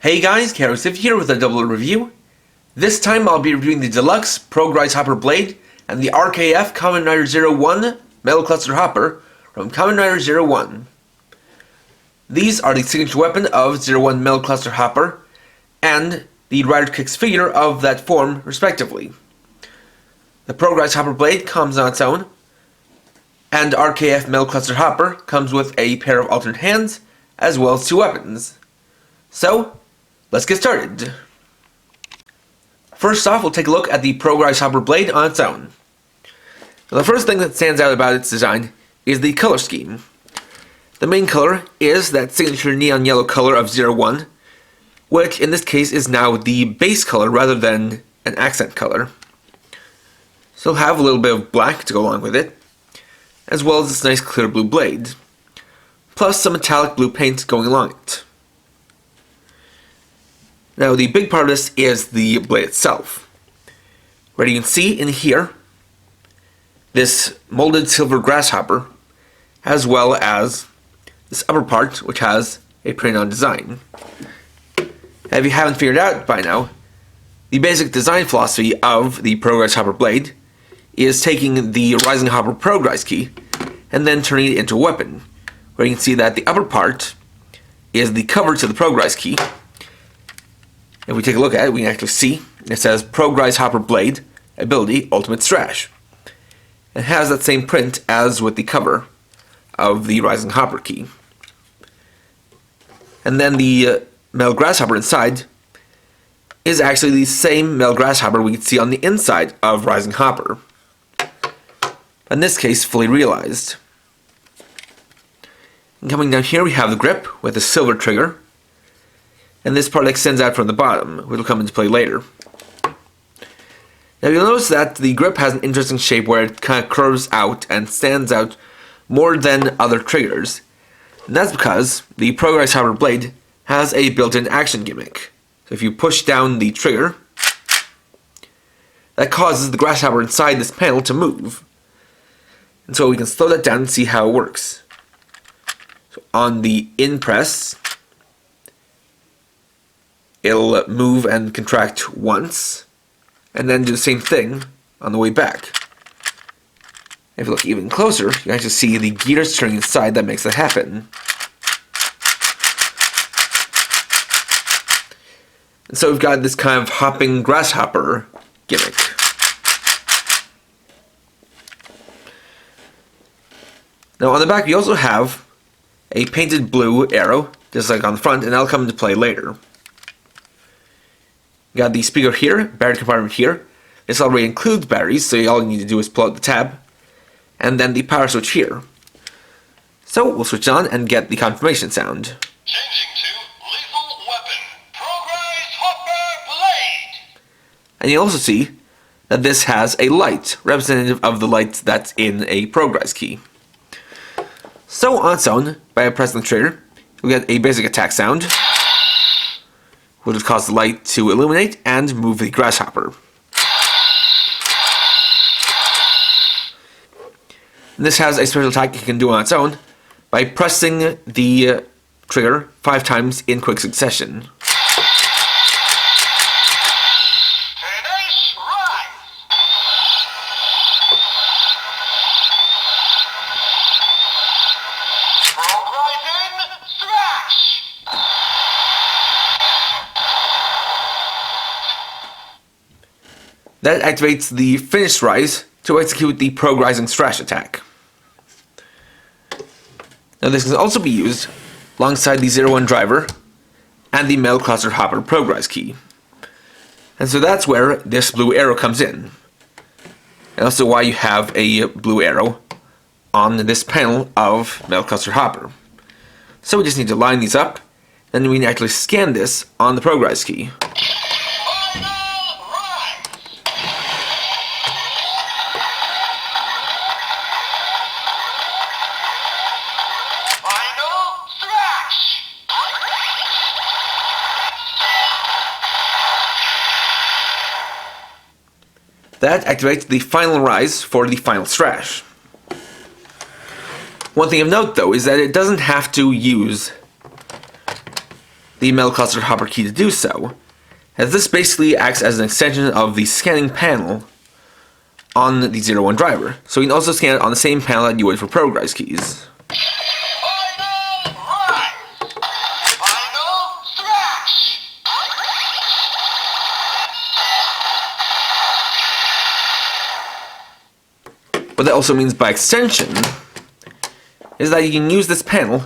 Hey guys, KRSif here with a double review. This time I'll be reviewing the Deluxe ProgRise Hopper Blade and the RKF Kamen Rider 01 Metal Cluster Hopper from Kamen Rider 01. These are the signature weapon of 01 Metal Cluster Hopper and the Rider Kicks figure of that form, respectively. The ProgRise Hopper Blade comes on its own, and RKF Metal Cluster Hopper comes with a pair of alternate hands as well as two weapons. So, let's get started. First off, we'll take a look at the ProgRise Hopper Blade on its own. Now, the first thing that stands out about its design is the color scheme. The main color is that signature neon yellow color of 01, which in this case is now the base color rather than an accent color. So it'll have a little bit of black to go along with it, as well as this nice clear blue blade, plus some metallic blue paint going along it. Now the big part of this is the blade itself, where you can see in here this molded silver grasshopper, as well as this upper part which has a print-on design. And if you haven't figured out by now, the basic design philosophy of the ProgRise Hopper Blade is taking the Rising Hopper ProgRise key and then turning it into a weapon, where you can see that the upper part is the cover to the ProgRise key. If we take a look at it, we can actually see it says ProgRise Hopper Blade, Ability, Ultimate Strash. It has that same print as with the cover of the Rising Hopper key. And then the metal grasshopper inside is actually the same metal grasshopper we can see on the inside of Rising Hopper. In this case, fully realized. And coming down here, we have the grip with a silver trigger. And this part extends out from the bottom, which will come into play later. Now you'll notice that the grip has an interesting shape where it kind of curves out and stands out more than other triggers. And that's because the ProgRise Hopper Blade has a built-in action gimmick. So if you push down the trigger, that causes the grasshopper inside this panel to move. And so we can slow that down and see how it works. So on the in press, it'll move and contract once, and then do the same thing on the way back. If you look even closer, you can actually see the gears turning inside that makes that happen. And so we've got this kind of hopping grasshopper gimmick. Now on the back we also have a painted blue arrow, just like on the front, and that'll come into play later. We got the speaker here, battery compartment here. This already includes batteries, so all you need to do is pull out the tab. And then the power switch here. So we'll switch on and get the confirmation sound. Changing to lethal weapon, ProgRise Hopper Blade. And you'll also see that this has a light, representative of the light that's in a ProgRise key. So on its own, by pressing the trigger, you'll get a basic attack sound, which will cause the light to illuminate and move the grasshopper. And this has a special attack you can do on its own by pressing the trigger 5 times in quick succession. That activates the Finished Rise to execute the ProgRising STRASH attack. Now this can also be used alongside the 01 driver and the Metal Cluster Hopper ProgRise key. And so that's where this blue arrow comes in. And also why you have a blue arrow on this panel of Metal Cluster Hopper. So we just need to line these up, then we can actually scan this on the ProgRise key. That activates the final rise for the final STRASH. One thing of note though is that it doesn't have to use the metal cluster hopper key to do so, as this basically acts as an extension of the scanning panel on the 01 driver. So you can also scan it on the same panel that you would for ProgRise keys. Final rise! Final thrash! What that also means by extension is that you can use this panel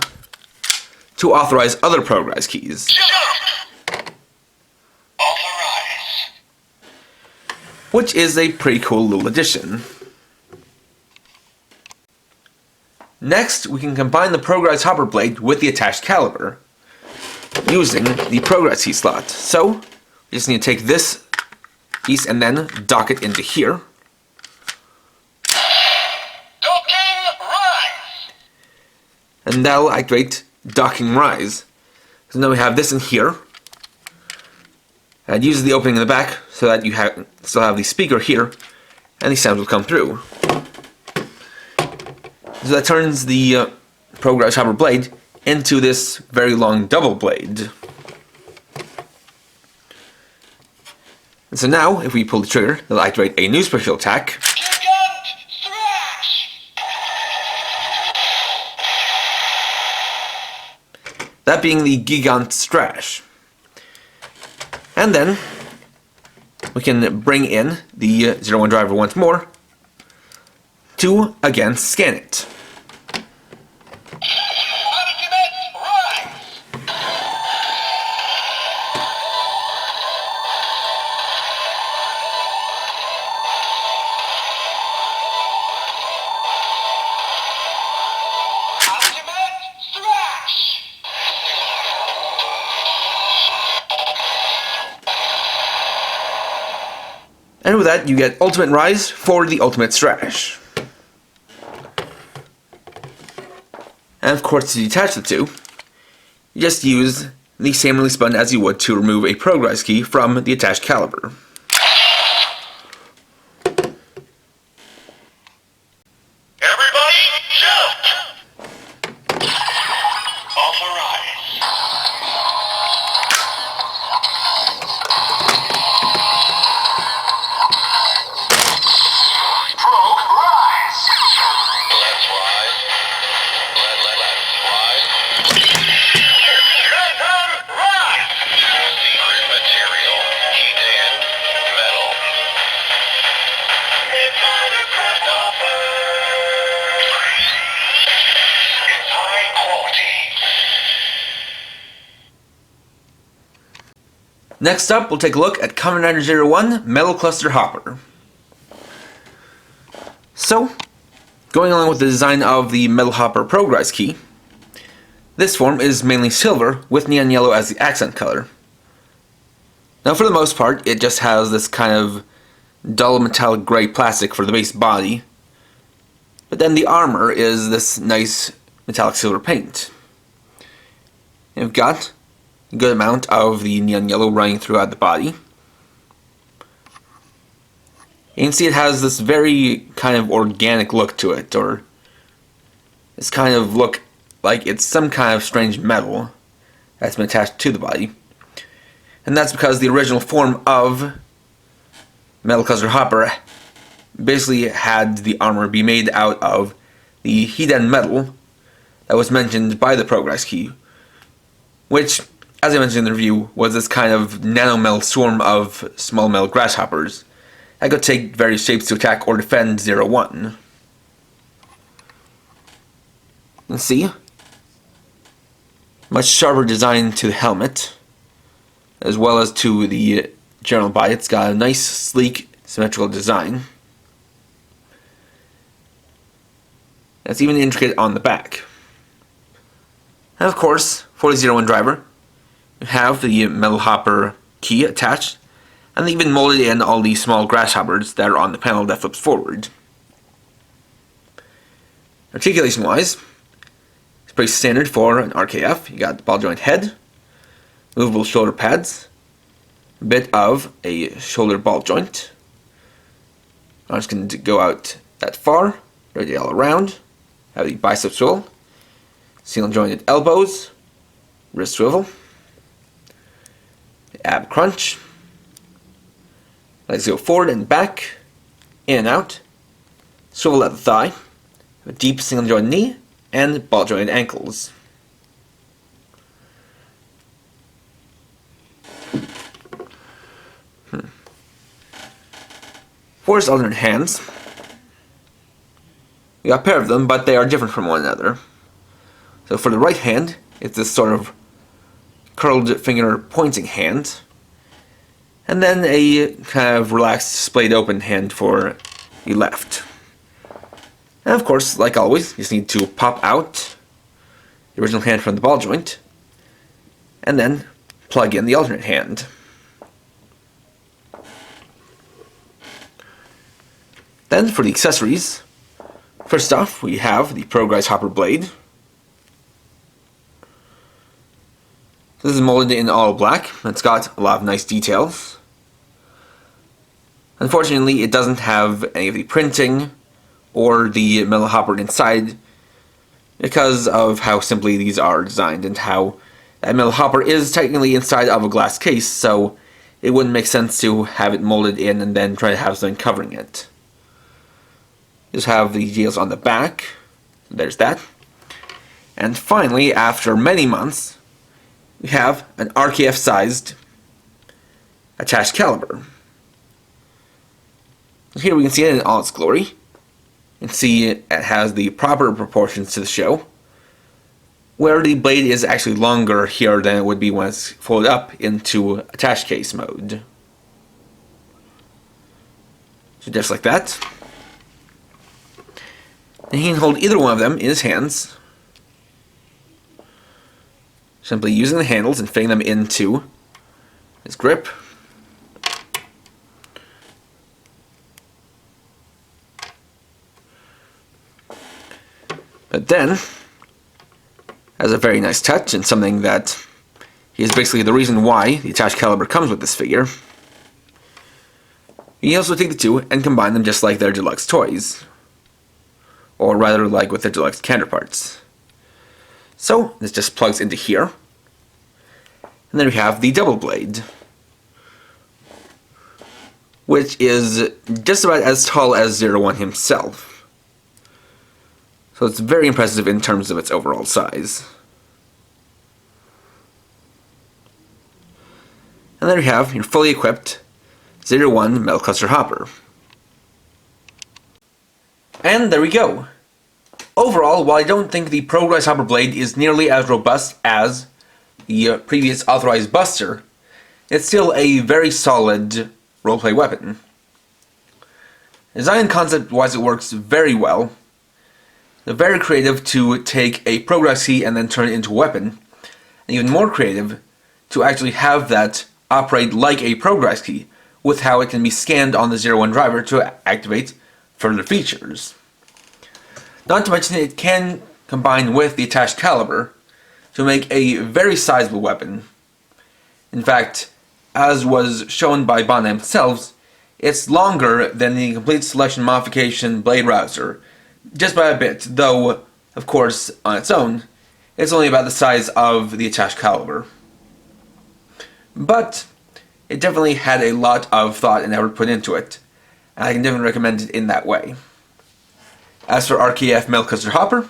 to authorize other ProgRise keys. Jump! Authorize! Which is a pretty cool little addition. Next, we can combine the ProgRise hopper blade with the attached caliber using the ProgRise key slot. So, we just need to take this piece and then dock it into here. Docking rise! And that'll activate docking rise. So now we have this in here. And use the opening in the back so that you still have the speaker here, and the sound will come through. So that turns the ProgRise hopper blade into this very long double blade. And so now, if we pull the trigger, it'll activate a new special attack. Gigant thrash! That being the Gigant STRASH. And then we can bring in the 01 driver once more to again scan it. ULTIMATERISE! Ultimate thrash! And with that, you get Ultimate Rise for the Ultimate STRASH. And of course, to detach the two, you just use the same release button as you would to remove a ProgRise key from the attached caliber. Everybody, jump! Authorize! ProgRise! Let's rise. Let's rise. METALRISE! Secret material, Hiden, metal. It's all across the board. It's high quality. Next up, we'll take a look at Kamen Rider 01 Metal Cluster Hopper. So, going along with the design of the Metal Hopper ProgRise key, this form is mainly silver with neon yellow as the accent color. Now for the most part, it just has this kind of dull metallic gray plastic for the base body, but then the armor is this nice metallic silver paint. And we've got a good amount of the neon yellow running throughout the body. You can see it has this very kind of organic look to it, or this kind of look like it's some kind of strange metal that's been attached to the body. And that's because the original form of Metal Cluster Hopper basically had the armor be made out of the Hiden metal that was mentioned by the ProgRise key, which, as I mentioned in the review, was this kind of nano-metal swarm of small metal grasshoppers that could take various shapes to attack or defend 01. Let's see. Much sharper design to the helmet, as well as to the general body. It's got a nice, sleek, symmetrical design. It's even intricate on the back. And of course, for the 01 driver, you have the metal hopper key attached, and they even molded in all these small grasshoppers that are on the panel that flips forward. Articulation-wise, it's pretty standard for an RKF. You got the ball joint head, movable shoulder pads, a bit of a shoulder ball joint. I'm just going to go out that far, ready all around. Have the bicep swivel, single jointed elbows, wrist swivel. ab crunch, legs go forward and back, in and out, swivel at the thigh, a deep single jointed knee, and ball jointed ankles. For his alternate hands, we got a pair of them, but they are different from one another. So for the right hand, it's this sort of curled finger pointing hand, and then a kind of relaxed, splayed open hand for the left. And of course, like always, you just need to pop out the original hand from the ball joint, and then plug in the alternate hand. Then for the accessories, first off we have the ProgRise hopper blade. This is molded in all black. It's got a lot of nice details. Unfortunately, it doesn't have any of the printing or the metal hopper inside because of how simply these are designed and how that metal hopper is technically inside of a glass case, so it wouldn't make sense to have it molded in and then try to have something covering it. Just have the details on the back. There's that. And finally, after many months, we have an RKF sized attached caliber. Here we can see it in all its glory. You can see it has the proper proportions to the show, where the blade is actually longer here than it would be when it's folded up into attached case mode. So just like that. And he can hold either one of them in his hands, simply using the handles and fitting them into his grip. But then, has a very nice touch and something that is basically the reason why the attached caliber comes with this figure. You can also take the two and combine them just like their deluxe toys, or rather like with their deluxe counterparts. So this just plugs into here, and then we have the double blade, which is just about as tall as 01 himself. So it's very impressive in terms of its overall size. And there you have your fully equipped 01 metal cluster hopper. And there we go. Overall, while I don't think the ProgRise hopper blade is nearly as robust as the previous authorized buster, it's still a very solid roleplay weapon. Design concept-wise, it works very well. They're very creative to take a ProgRise key and then turn it into a weapon, and even more creative to actually have that operate like a ProgRise key, with how it can be scanned on the 01 driver to activate further features. Not to mention it can combine with the attached caliber to make a very sizable weapon. In fact, as was shown by Bandai themselves, it's longer than the complete selection modification blade rouser, just by a bit, though, of course, on its own, it's only about the size of the attached caliber. But it definitely had a lot of thought and effort put into it, and I can definitely recommend it in that way. As for RKF metal cluster hopper,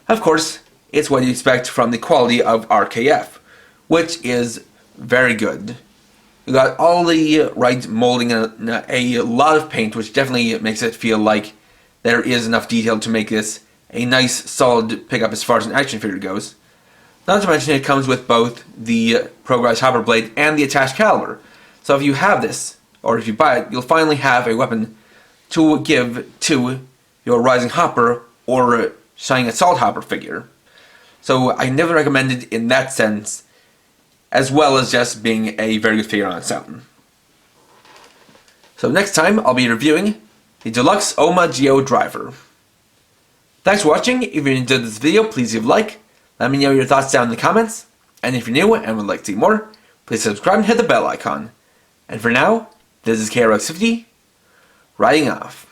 of course, it's what you expect from the quality of RKF, which is very good. You got all the right molding and a lot of paint, which definitely makes it feel like there is enough detail to make this a nice, solid pickup as far as an action figure goes. Not to mention it comes with both the ProgRise hopper blade and the attached caliber. So if you have this, or if you buy it, you'll finally have a weapon to give to your Rising Hopper or Shining Assault Hopper figure. So I never recommend it in that sense, as well as just being a very good figure on its own. So next time I'll be reviewing the Deluxe OMA Geo Driver. Thanks for watching. If you enjoyed this video, please leave a like. Let me know your thoughts down in the comments. And if you're new and would like to see more, please subscribe and hit the bell icon. And for now, this is KRX50, riding off.